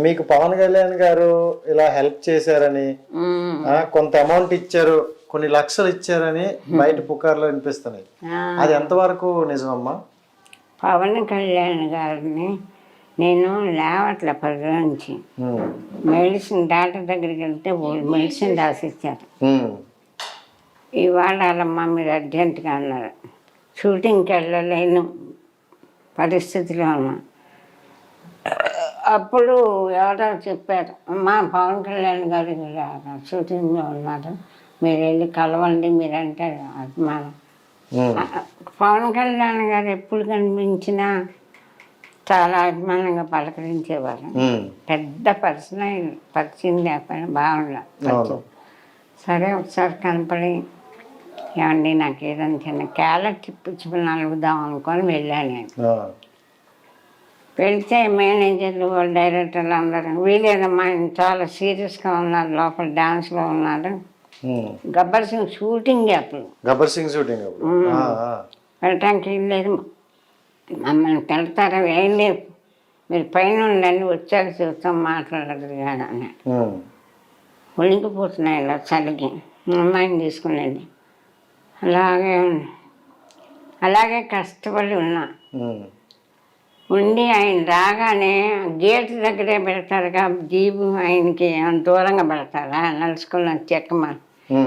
మీకు పవన్ కళ్యాణ్ గారు ఇలా హెల్ప్ చేశారని, కొంత అమౌంట్ ఇచ్చారు, కొన్ని లక్షలు ఇచ్చారని బయట పుకార్లు వినిపిస్తున్నాయి. అది ఎంతవరకు నిజమమ్మా? పవన్ కళ్యాణ్ గారిని నేను లేవట్ల 10 నుంచి మెడిసిన్ డాక్టర్ దగ్గరికి వెళ్తే మెడిసిన్ రాసిచ్చారు. ఇవాళ వాళ్ళమ్మ మీరు అర్జెంటుగా అన్నారు. షూటింగ్కి వెళ్ళలేను పరిస్థితిలో ఉన్నా. అప్పుడు ఎవరో చెప్పారు, అమ్మా పవన్ కళ్యాణ్ గారు షూటింగ్లో ఉన్నారు, మీరు వెళ్ళి కలవండి, మీరంటే అభిమానం. పవన్ కళ్యాణ్ గారు ఎప్పుడు కనిపించినా చాలా అభిమానంగా పలకరించేవారు. పెద్ద పరిచయం లేకపోయినా బాగుండదు. సరే ఒకసారి కనపడి, ఏమండి నాకు ఏదైనా చిన్న క్యారెట్ ఇప్పించుకుని అలుగుదాం అనుకొని వెళ్ళాను నేను. వెళ్తే మేనేజర్లు డైరెక్టర్లు అందరూ వీలేదమ్మా చాలా సీరియస్గా ఉన్నారు, లోపల డాన్స్లో ఉన్నారు. గబ్బర్ సింగ్ షూటింగ్ అప్పుడు వెళ్ళటానికి లేదు, మమ్మల్ని పెడతారా, ఏం లేదు మీరు పైన ఉండండి వచ్చాక చూస్తాం మాట్లాడదు కానీ అన్నాడు. ఒలిగిపోతున్నాయి ఇలా చలికి, అమ్మాయిని తీసుకునేది. అలాగే కష్టపడి ఉన్నా. ఉండి ఆయన రాగానే గేట్ దగ్గరే పెడతారుగా జీబు, ఆయనకి దూరంగా పెడతారా నడుచుకున్న చెక్కమ.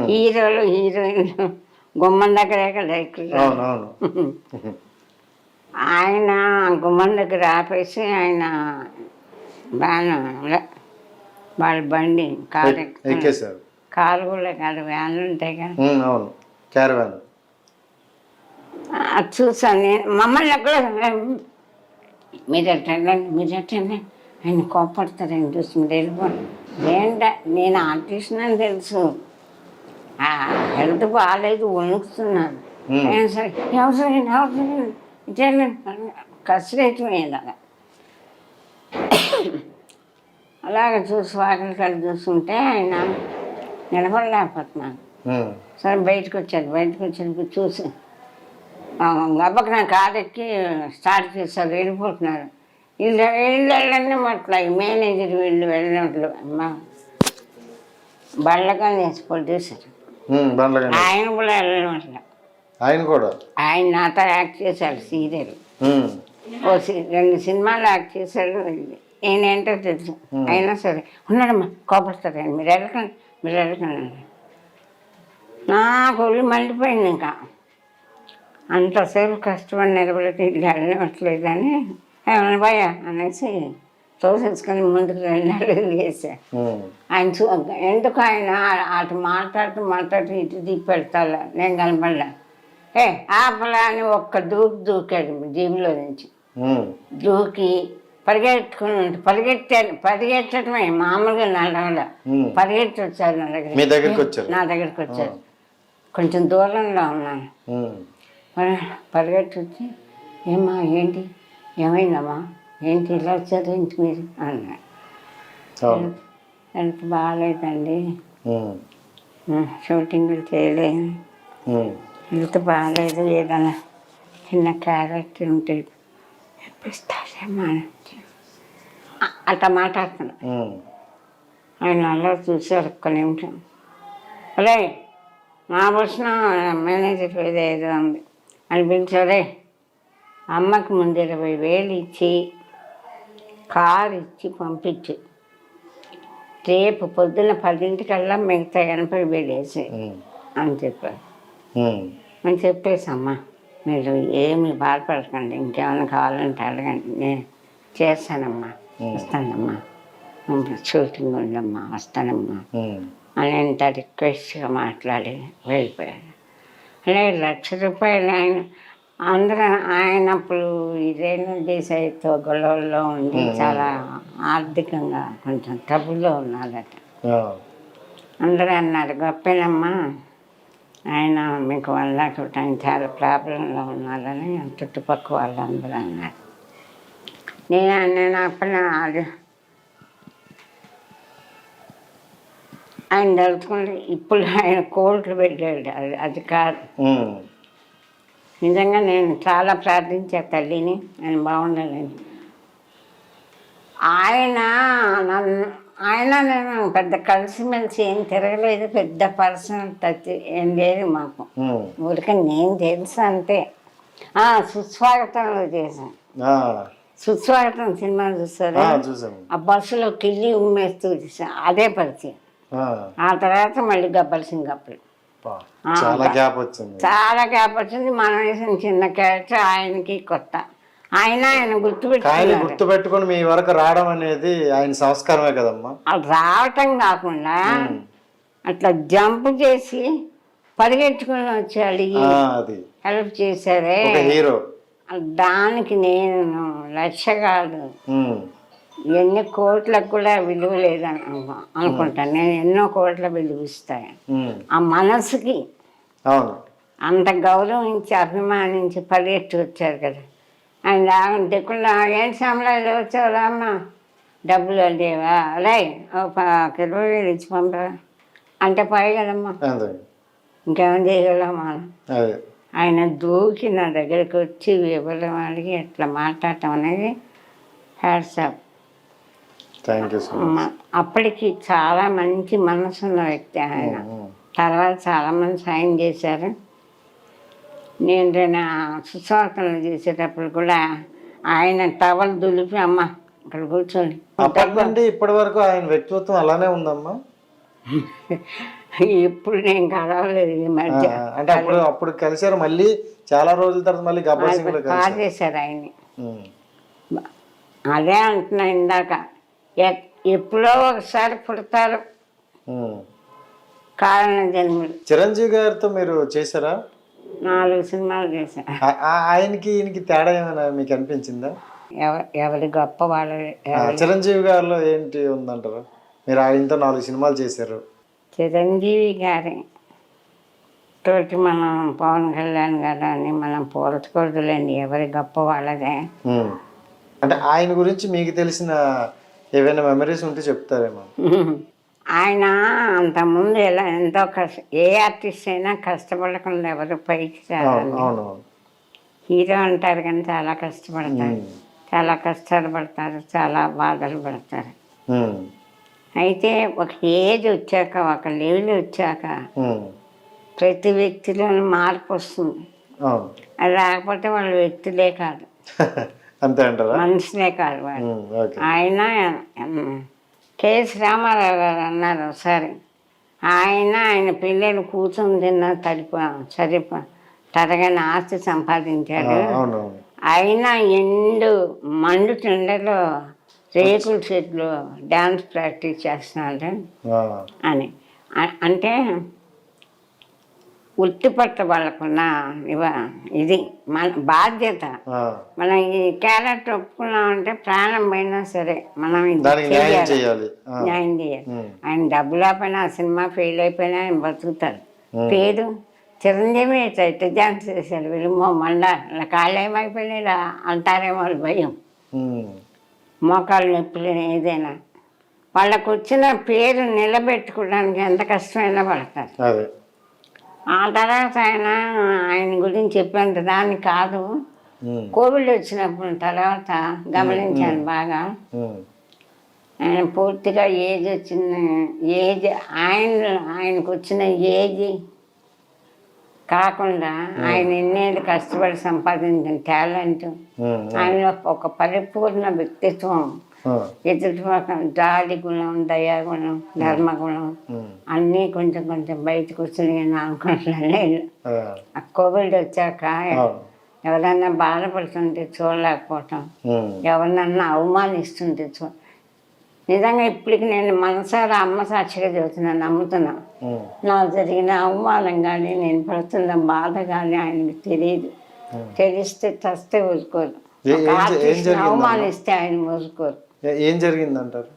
హీరోలు హీరోయిన్లు గుమ్మం దగ్గరే కదా ఎక్కువ. ఆయన గుమ్మం దగ్గర ఆపేసి ఆయన వాళ్ళ బండి కారు కూడా కాదు, వ్యాన్లు ఉంటాయి కదా, అది చూసాను నేను. మమ్మల్ని ఎక్కడ మీరు ఎట్టండి ఆయన కోపడతారని చూసి మీరు వెళ్ళిపోండి. ఏంట నేను ఆర్టిస్ట్ అని తెలుసు, హెల్త్ బాగాలేదు, వణుకుతున్నాను. సరే ఎవరు కసిరేయటం అలాగ చూసి వాకిలి కలిసి చూస్తుంటే ఆయన నిలబడలేకపోతున్నాను. సరే బయటకు వచ్చేది చూసి గబ్బకి నా కారెక్కి స్టార్ట్ చేస్తారు, వెళ్ళిపోతున్నారు. వెళ్ళండి మట్ల మేనేజర్ వీళ్ళు వెళ్ళినట్లు బళ్ళగా వేసి పొడిచేశారు. ఆయన కూడా వెళ్ళినట్ల, ఆయన నాతో యాక్ట్ చేశాడు సీరియల్, 2 సినిమాలు యాక్ట్ చేశాడు. నేనేంటో తెలుసు, అయినా సరే ఉన్నాడమ్మా కోపడతారండి, మీరు వెళ్ళకండి. నాకు ఒళ్ళు మండిపోయింది. ఇంకా అంతసేపు కష్టపడి నిలబడి వెళ్ళట్లేదని ఏమన్నా భయ అనేసి తోసేసుకొని ముందుకు వేసా. ఆయన ఎందుకు ఆయన అటు మాట్లాడుతూ ఇటు దిప్పి పెడతాడు, నేను కనపడలే. ఆపలా అని ఒక్క దూకాడు జీబులో నుంచి. దూకి పరిగెట్టడమే మామూలుగా నడవల, పరిగెట్టి వచ్చారు నా దగ్గరికి వచ్చారు. కొంచెం దూరంలో ఉన్నాను. పరిగెట్టి వచ్చి ఏమ్మా ఏంటి, ఏమైందమ్మా, ఏంటి ఇలా వచ్చారు ఏంటి మీరు అన్నాడు. ఎంత బాగాలేదండి, షూటింగ్లు చేయలేదు, ఎంత బాగాలేదు, ఏదైనా చిన్న క్యారెక్టర్ ఉంటే ఇప్పిస్తారేమో అట్లా మాట్లాడుతున్నా. ఆయన అలా చూసారు ఒక్క నిమిషం. అరే నా వచ్చిన మేనేజర్ ఏదో ఉంది అనిపించారే, అమ్మకి ముందు 20,000 ఇచ్చి కారు ఇచ్చి పంపించి రేపు పొద్దున్న 10 మిగతా 80,000 వేసి అని చెప్పారు. అని చెప్పేసమ్మా మీరు ఏమి బాధపడకండి, ఇంకేమైనా కావాలంటే అడగండి, నేను చేస్తానమ్మా, వస్తానమ్మా, షూటింగ్ ఉందమ్మా, వస్తానమ్మా అని ఎంత రిక్వెస్ట్గా మాట్లాడి వెళ్ళిపోయారు. అలాగే ₹1,00,000 ఆయన అందరూ ఆయన అప్పుడు ఇదేను దేశాయితో గొడవల్లో ఉండి చాలా ఆర్థికంగా కొంచెం ట్రబుల్లో ఉన్నారట. అందరూ అన్నారు గొప్పేనమ్మా ఆయన మీకు ఆయన చాలా ప్రాబ్లంలో ఉన్నారని చుట్టుపక్కల వాళ్ళందరూ అన్నారు. నేను అప్పుడు ఆయన తలుచుకుంటే ఇప్పుడు ఆయన కోర్టులు పెట్టాడు, అది కాదు. నిజంగా నేను చాలా ప్రార్థించా తల్లిని ఆయన బాగుండాలని. ఆయన ఆయన నేను పెద్ద కలిసిమెలిసి ఏం తిరగలేదు, పెద్ద పర్సనల్ టచ్ ఏం లేదు మాకు. ఊరికే నేను తెలుసు అంతే. సుస్వాగతంలో చేశాను. సుస్వాగతం సినిమా చూస్తారు, ఆ బస్సులో కిల్లి ఉమ్మేస్తూ చూసాను, అదే పరిచయం. ఆ తర్వాత మళ్ళీ గబ్బర్ సింగ్ అప్పుడు చాలా గ్యాప్ వచ్చింది. మనం వేసిన చిన్న క్యారెక్టర్ ఆయనకి కొత్త. ఆయన గుర్తుపెట్టుకుని మీ వరకు రావడం అనేది ఆయన సంస్కారమే కదమ్మా. అది రావటం కాకుండా అట్లా జంప్ చేసి పరిగెట్టుకుని వచ్చి అడిగి హెల్ప్ చేశారే హీరో, దానికి నేను లక్ష కాదు ఎన్ని కోట్లకు కూడా విలువ లేదని అనుకుంటాను. నేను ఎన్నో కోట్ల విలువ ఇస్తాను. ఆ మనసుకి అంత గౌరవించి అభిమానించి పరిగెత్తి వచ్చారు కదా. ఆయన దిక్కులు ఏంటి సమలాలు వచ్చావురా అమ్మ, డబ్బులు లేవా, అలా ఒక 20,000 ఇచ్చి పంపా అంటే పోయి కదమ్మా, ఇంకేమైనా చేయగలమా. ఆయన దూకి నా దగ్గరికి వచ్చి వివరం అడిగి ఎట్లా మాట్లాడటం అనేది హ్యాట్సాప్. అప్పటికి చాలా మంచి మనసున్న వ్యక్తి ఆయన. తర్వాత చాలామంది సాయం చేశారు. నేను సుస్వాగతంలో చేసేటప్పుడు కూడా ఆయన టవల్ దులిపి అమ్మ ఇక్కడ కూర్చొని. అప్పటి నుండి ఇప్పటి వరకు ఆయన వ్యక్తిత్వం అలానే ఉందమ్మా. ఇప్పుడు నేను కలవలేదు ఈ మధ్య. అంటే అప్పుడు కలిసారు, మళ్ళీ చాలా రోజుల తర్వాత మళ్ళీ గబ్బర్ సింగ్ బాగా చేశారు ఆయన్ని. అదే అంటున్నా ఇందాక, ఎప్పుడో ఒకసారి పుడతారు కారణ జన్ములు. చిరంజీవి గారితో మీరు చేశారా? 4 సినిమాలు చేశారు. ఆయనకి ఈయనకి తేడా ఏమైనా మీకు అనిపించిందా? ఎవరి గొప్ప వాళ్ళు. చిరంజీవి గారిలో ఏంటి ఉందంటారు? మీరు ఆయనతో 4 సినిమాలు చేశారు. చిరంజీవి గారి తోటి మనం పవన్ కళ్యాణ్ గారు అని మనం పోల్చకూడదులేండి, ఎవరి గొప్ప వాళ్ళదే. అంటే ఆయన గురించి మీకు తెలిసిన ఏవైనా మెమరీస్ ఉంటే చెప్తారేమో. ఆయన అంతకుముందు ఎంతో ఏ ఆర్టిస్ట్ అయినా కష్టపడకుండా ఎవరు పైకి రావాలి. హీరో అంటారు కానీ చాలా కష్టపడతారు, చాలా కష్టాలు పడతారు, చాలా బాధలు పడతారు. అయితే ఒక ఏజ్ వచ్చాక, ఒక లెవెల్ వచ్చాక ప్రతి వ్యక్తిలోనూ మార్పు వస్తుంది. అది రాకపోతే వాళ్ళు వ్యక్తులే కాదు, మనుషులే కాదు వాళ్ళు. ఆయన కెఎస్ రామారావు గారు అన్నారు ఒకసారి, ఆయన పిల్లలు కూర్చొని తిన్న తరగని ఆస్తి సంపాదించాడు, అయినా ఎండు మండుతుండలో రేకుల చెట్లు డ్యాన్స్ ప్రాక్టీస్ చేస్తున్నాడు అని. అంటే ఉత్తిపట్ట వాళ్ళకున్న ఇది మన బాధ్యత. మనం ఈ క్యారెక్టర్ ఒప్పుకున్నామంటే ప్రాణం పోయినా సరే మనం న్యాయం చేయాలి. ఆయన డబ్బులు ఆపైనా, ఆ సినిమా ఫెయిల్ అయిపోయినా ఆయన బతుకుతారు. పేరు చిరంజీవి ఇట్లా డ్యాన్స్ చేశాడు, వీళ్ళు మళ్ళా ఇలా కాళ్ళు ఏమైపోయినా ఇలా అంటారేమో భయం, మోకాళ్ళు నొప్పులు ఏదైనా. వాళ్ళకు వచ్చిన పేరు నిలబెట్టుకోవడానికి ఎంత కష్టమైనా పడతారు. ఆ తర్వాత ఆయన గురించి చెప్పేంత దాన్ని కాదు, కోవిడ్ వచ్చినప్పుడు తర్వాత గమనించాను బాగా. ఆయన పూర్తిగా ఏజ్ ఆయనకు వచ్చిన ఏజ్ కాకుండా ఆయన ఎన్నేళ్ళు కష్టపడి సంపాదించిన టాలెంట్, ఆయనలో ఒక పరిపూర్ణ వ్యక్తిత్వం, ఎదుటిపక్కన జాలి గుణం, దయాగుణం, ధర్మగుణం అన్నీ కొంచెం కొంచెం బయటకు వచ్చినాయి అని అనుకుంటున్నాను. ఆ కోవిడ్ వచ్చాక ఎవరన్నా బాధపడుతుంటే చూడలేకపోవటం, ఎవరినన్నా అవమానిస్తుంటే నిజంగా ఇప్పటికి నేను మనసారా అమ్మ సాక్షిగా చెబుతున్నాను, నమ్ముతున్నా. నాకు జరిగిన అవమానం కానీ, నేను పడుతున్న బాధ కానీ ఆయనకు తెలియదు. తెలిస్తే చస్తే ఊరుకోరు, అవమానిస్తే ఆయన ఊరుకోరు. ఏం జరిగిందంటారు?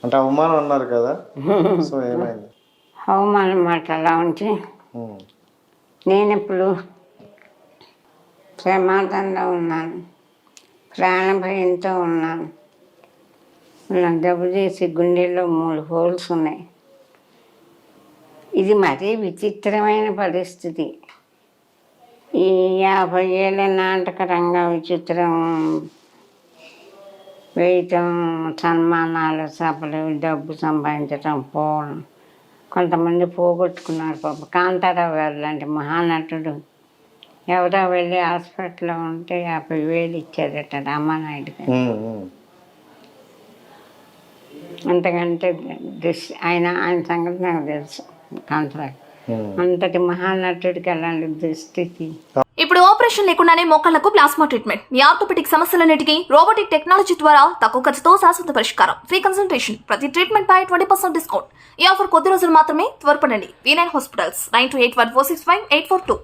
అంటే అవమానం అన్నారు కదా, సో ఏమైంది? అవమానం మాట అలా ఉంటే నేను ఇప్పుడు ప్రమాదంలో ఉన్నాను, ప్రాణ భయంతో ఉన్నాను. నాకు జబ్బు చేసి గుండెల్లో 3 హోల్స్ ఉన్నాయి. ఇది మరీ విచిత్రమైన పరిస్థితి. ఈ 50 ఏళ్ళ నాటక రంగ విచిత్రం వేయటం, సన్మానాలు, సభలు, డబ్బు సంపాదించటం, పోవడం. కొంతమంది పోగొట్టుకున్నారు పాప. కాంతారావు గారు లాంటి మహానటుడు ఎవరో వెళ్ళి హాస్పిటల్లో ఉంటే 50,000 ఇచ్చారట రామానాయుడు గారు. అంతకంటే ఆయన సంగతి నాకు తెలుసు. కాంతారావు అంతటి మహానటుడికి అలాంటి దుస్థితి. ఇప్పుడు ఆపరేషన్ లేకుండానే మోకాళ్లకు ప్లాస్మా ట్రీట్మెంట్. మీ ఆర్థోపెటిక్ సమస్యలన్నిటికీ రోబోటిక్ టెక్నాలజీ ద్వారా తక్కువ ఖర్చుతో శాశ్వత పరిష్కారం. Free consultation. ప్రతి ట్రీట్మెంట్ పై 20% డిస్కౌంట్. ఈ ఆఫర్ కొద్ది రోజులు మాత్రమే. త్వరపడండి. V9 hospitals 9281465842.